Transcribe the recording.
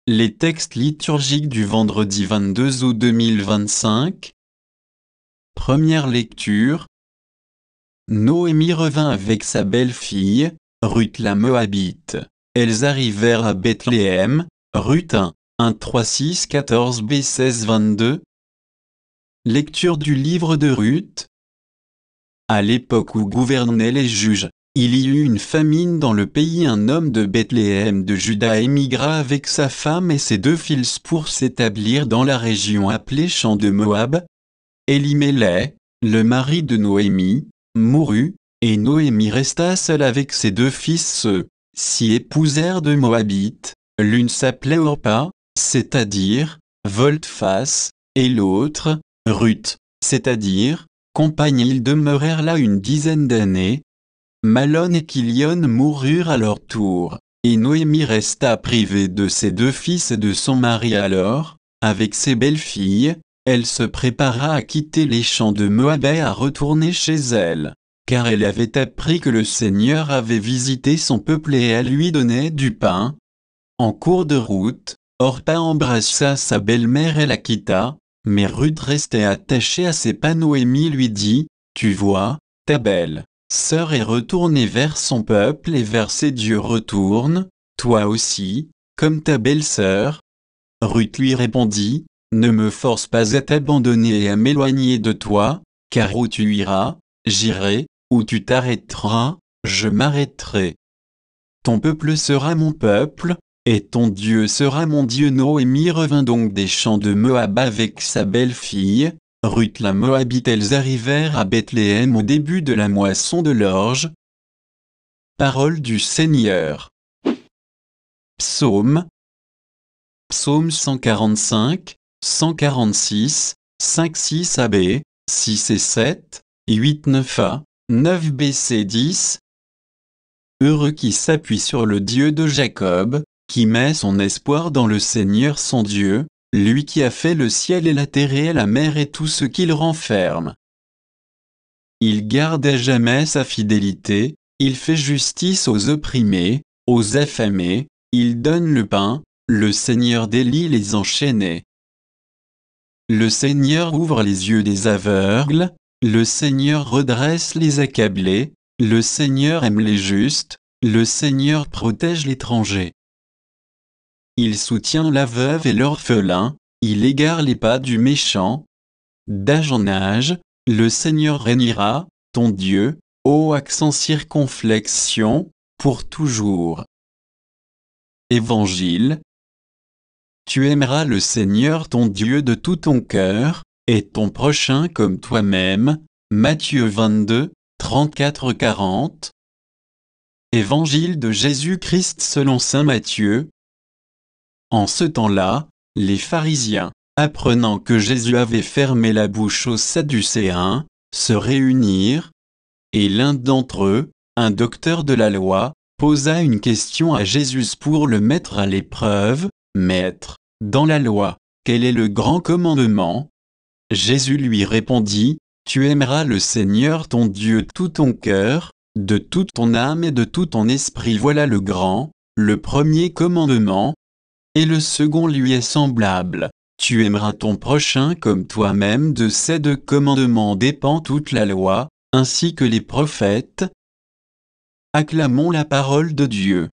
Les textes liturgiques du vendredi 22 août 2025. Première lecture. Noémie revint avec sa belle-fille, Ruth la Moabite. Elles arrivèrent à Bethléem, Ruth 1, 3, 6, 14 b 16 22. Lecture du livre de Ruth. À l'époque où gouvernaient les juges, il y eut une famine dans le pays. Un homme de Bethléem de Juda émigra avec sa femme et ses 2 fils pour s'établir dans la région appelée Champ de Moab. Élimélec, le mari de Noémie, mourut, et Noémie resta seule avec ses 2 fils. Ceux-ci épousèrent de Moabites, l'une s'appelait Orpa, c'est-à-dire volte-face, et l'autre, Ruth, c'est-à-dire compagne. Ils demeurèrent là une dizaine d'années. Malon et Kilion moururent à leur tour, et Noémie resta privée de ses 2 fils et de son mari. Alors, avec ses belles-filles, elle se prépara à quitter les champs de Moab et à retourner chez elle, car elle avait appris que le Seigneur avait visité son peuple et elle lui donnait du pain. En cours de route, Orpa embrassa sa belle-mère et la quitta, mais Ruth restait attachée à ses pas. Noémie lui dit, « Tu vois, ta belle sœur est retournée vers son peuple et vers ses dieux. Retourne, toi aussi, comme ta belle-sœur. » Ruth lui répondit, « Ne me force pas à t'abandonner et à m'éloigner de toi, car où tu iras, j'irai, où tu t'arrêteras, je m'arrêterai. Ton peuple sera mon peuple, et ton Dieu sera mon Dieu. » Noémie revint donc des champs de Moab avec sa belle-fille, Ruth la Moabite. Elles arrivèrent à Bethléem au début de la moisson de l'orge. Parole du Seigneur. Psaume. Psaume 145, 146, 5, 6 ab, 6 et 7, 8, 9 a, 9 b, c, 10. Heureux qui s'appuie sur le Dieu de Jacob, qui met son espoir dans le Seigneur son Dieu, lui qui a fait le ciel et la terre et la mer et tout ce qu'il renferme. Il garde à jamais sa fidélité, il fait justice aux opprimés, aux affamés, il donne le pain, le Seigneur délie les enchaînés. Le Seigneur ouvre les yeux des aveugles, le Seigneur redresse les accablés, le Seigneur aime les justes, le Seigneur protège l'étranger. Il soutient la veuve et l'orphelin, il égare les pas du méchant. D'âge en âge, le Seigneur régnera, ton Dieu, ô accent circonflexion, pour toujours. Évangile. Tu aimeras le Seigneur ton Dieu de tout ton cœur, et ton prochain comme toi-même. Matthieu 22, 34-40. Évangile de Jésus-Christ selon saint Matthieu. En ce temps-là, les pharisiens, apprenant que Jésus avait fermé la bouche aux Sadducéens, se réunirent, et l'un d'entre eux, un docteur de la loi, posa une question à Jésus pour le mettre à l'épreuve. « Maître, dans la loi, quel est le grand commandement ?» Jésus lui répondit, « Tu aimeras le Seigneur ton Dieu de tout ton cœur, de toute ton âme et de tout ton esprit. Voilà le grand, le premier commandement. Et le second lui est semblable. Tu aimeras ton prochain comme toi-même. De ces 2 commandements dépend toute la loi, ainsi que les prophètes. » Acclamons la parole de Dieu.